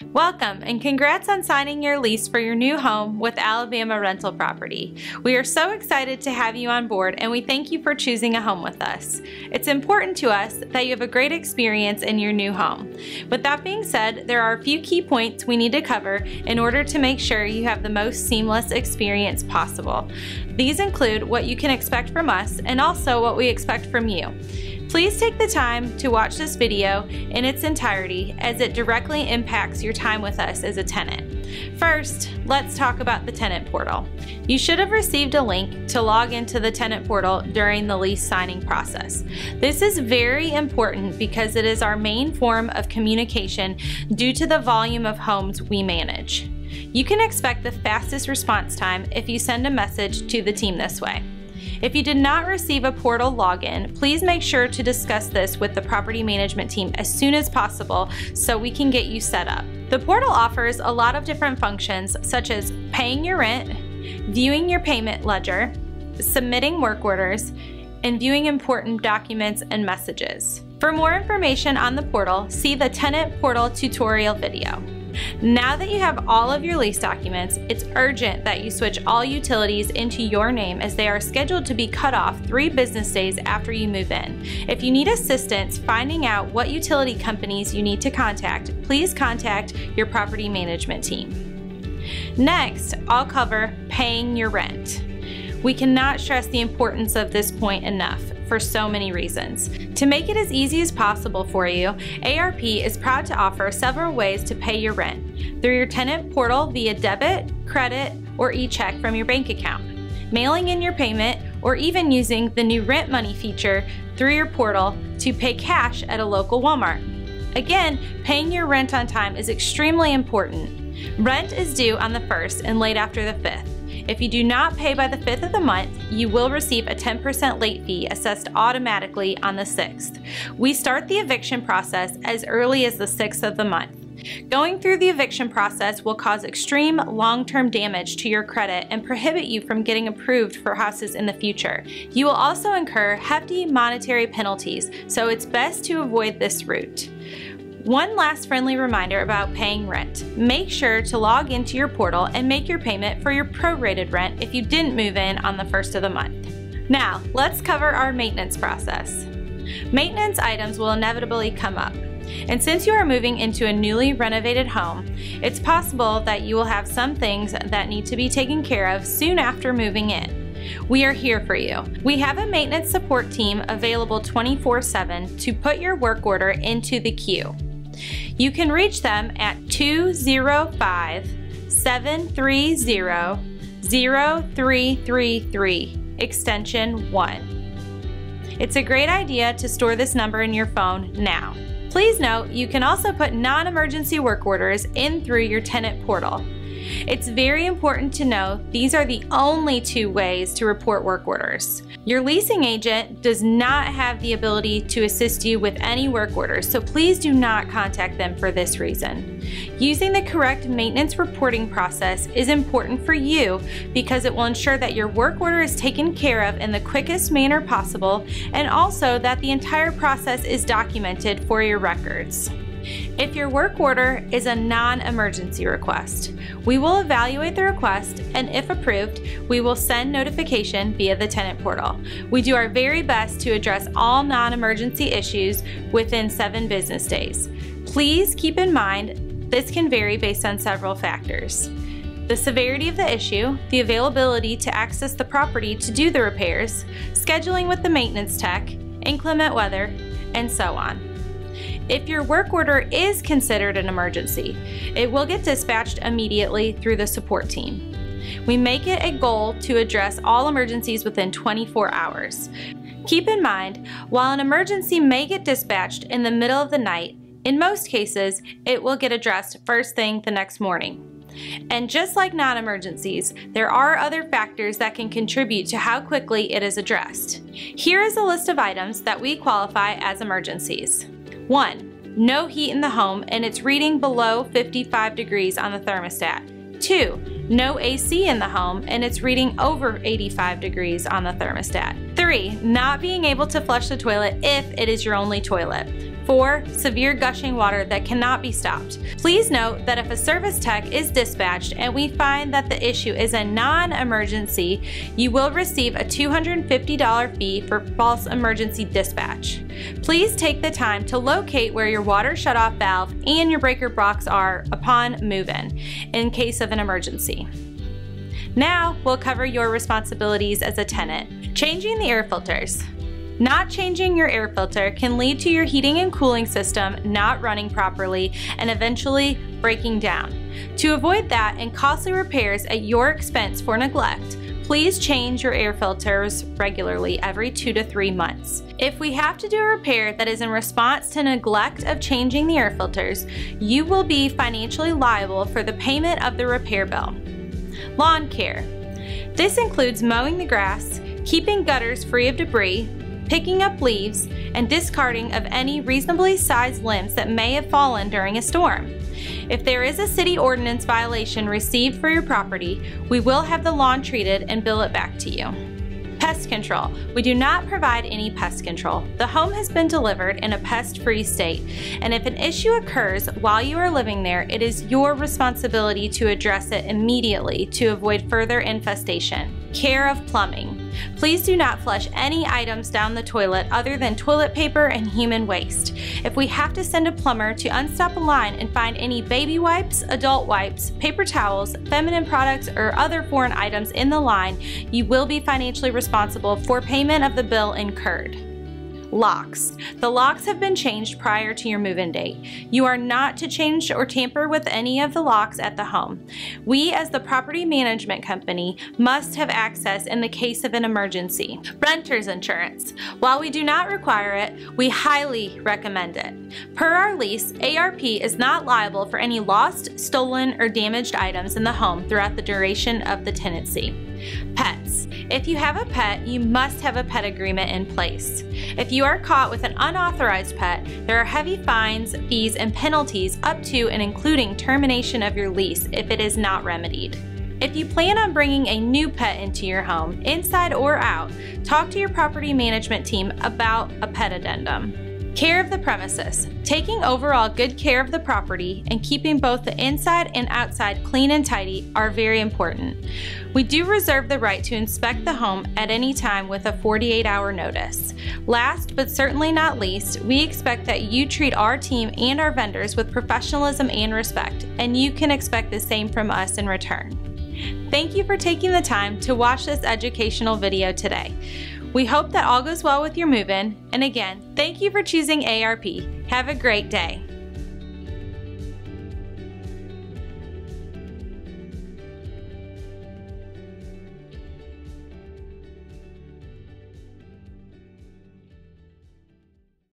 Welcome and congrats on signing your lease for your new home with Alabama Rental Property. We are so excited to have you on board and we thank you for choosing a home with us. It's important to us that you have a great experience in your new home. With that being said, there are a few key points we need to cover in order to make sure you have the most seamless experience possible. These include what you can expect from us and also what we expect from you. Please take the time to watch this video in its entirety as it directly impacts your time with us as a tenant. First, let's talk about the tenant portal. You should have received a link to log into the tenant portal during the lease signing process. This is very important because it is our main form of communication due to the volume of homes we manage. You can expect the fastest response time if you send a message to the team this way. If you did not receive a portal login, please make sure to discuss this with the property management team as soon as possible so we can get you set up. The portal offers a lot of different functions such as paying your rent, viewing your payment ledger, submitting work orders, and viewing important documents and messages. For more information on the portal, see the Tenant Portal tutorial video. Now that you have all of your lease documents, it's urgent that you switch all utilities into your name as they are scheduled to be cut off 3 business days after you move in. If you need assistance finding out what utility companies you need to contact, please contact your property management team. Next, I'll cover paying your rent. We cannot stress the importance of this point enough for so many reasons. To make it as easy as possible for you, ARP is proud to offer several ways to pay your rent through your tenant portal via debit, credit, or e-check from your bank account, mailing in your payment, or even using the new rent money feature through your portal to pay cash at a local Walmart. Again, paying your rent on time is extremely important. Rent is due on the 1st and late after the 5th. If you do not pay by the 5th of the month, you will receive a 10% late fee assessed automatically on the 6th. We start the eviction process as early as the 6th of the month. Going through the eviction process will cause extreme long-term damage to your credit and prohibit you from getting approved for houses in the future. You will also incur hefty monetary penalties, so it's best to avoid this route. One last friendly reminder about paying rent. Make sure to log into your portal and make your payment for your prorated rent if you didn't move in on the 1st of the month. Now, let's cover our maintenance process. Maintenance items will inevitably come up. And since you are moving into a newly renovated home, it's possible that you will have some things that need to be taken care of soon after moving in. We are here for you. We have a maintenance support team available 24/7 to put your work order into the queue. You can reach them at 205-730-0333, extension 1. It's a great idea to store this number in your phone now. Please note, you can also put non-emergency work orders in through your tenant portal. It's very important to know these are the only 2 ways to report work orders. Your leasing agent does not have the ability to assist you with any work orders, so please do not contact them for this reason. Using the correct maintenance reporting process is important for you because it will ensure that your work order is taken care of in the quickest manner possible and also that the entire process is documented for your records. If your work order is a non-emergency request, we will evaluate the request and if approved, we will send notification via the tenant portal. We do our very best to address all non-emergency issues within 7 business days. Please keep in mind this can vary based on several factors: the severity of the issue, the availability to access the property to do the repairs, scheduling with the maintenance tech, inclement weather, and so on. If your work order is considered an emergency, it will get dispatched immediately through the support team. We make it a goal to address all emergencies within 24 hours. Keep in mind, while an emergency may get dispatched in the middle of the night, in most cases, it will get addressed first thing the next morning. And just like non-emergencies, there are other factors that can contribute to how quickly it is addressed. Here is a list of items that we qualify as emergencies. 1. No heat in the home and it's reading below 55 degrees on the thermostat. 2. No AC in the home and it's reading over 85 degrees on the thermostat. 3. Not being able to flush the toilet if it is your only toilet. 4. Severe gushing water that cannot be stopped. Please note that if a service tech is dispatched and we find that the issue is a non-emergency, you will receive a $250 fee for false emergency dispatch. Please take the time to locate where your water shutoff valve and your breaker box are upon move-in in case of an emergency. Now we'll cover your responsibilities as a tenant. Changing the air filters. Not changing your air filter can lead to your heating and cooling system not running properly and eventually breaking down. To avoid that and costly repairs at your expense for neglect, please change your air filters regularly every 2 to 3 months. If we have to do a repair that is in response to neglect of changing the air filters, you will be financially liable for the payment of the repair bill. Lawn care. This includes mowing the grass, keeping gutters free of debris, picking up leaves, and discarding of any reasonably sized limbs that may have fallen during a storm. If there is a city ordinance violation received for your property, we will have the lawn treated and bill it back to you. Pest control. We do not provide any pest control. The home has been delivered in a pest-free state, and if an issue occurs while you are living there, it is your responsibility to address it immediately to avoid further infestation. Care of plumbing. Please do not flush any items down the toilet other than toilet paper and human waste. If we have to send a plumber to unstop a line and find any baby wipes, adult wipes, paper towels, feminine products, or other foreign items in the line, you will be financially responsible for payment of the bill incurred. Locks. The locks have been changed prior to your move-in date. You are not to change or tamper with any of the locks at the home. We, as the property management company, must have access in the case of an emergency. Renter's insurance. While we do not require it, we highly recommend it. Per our lease, ARP is not liable for any lost, stolen, or damaged items in the home throughout the duration of the tenancy. Pets. If you have a pet, you must have a pet agreement in place. If you are caught with an unauthorized pet, there are heavy fines, fees, and penalties up to and including termination of your lease if it is not remedied. If you plan on bringing a new pet into your home, inside or out, talk to your property management team about a pet addendum. Care of the premises. Taking overall good care of the property and keeping both the inside and outside clean and tidy are very important. We do reserve the right to inspect the home at any time with a 48-hour notice. Last but certainly not least, we expect that you treat our team and our vendors with professionalism and respect, and you can expect the same from us in return. Thank you for taking the time to watch this educational video today. We hope that all goes well with your move-in, and again, thank you for choosing ARP. Have a great day.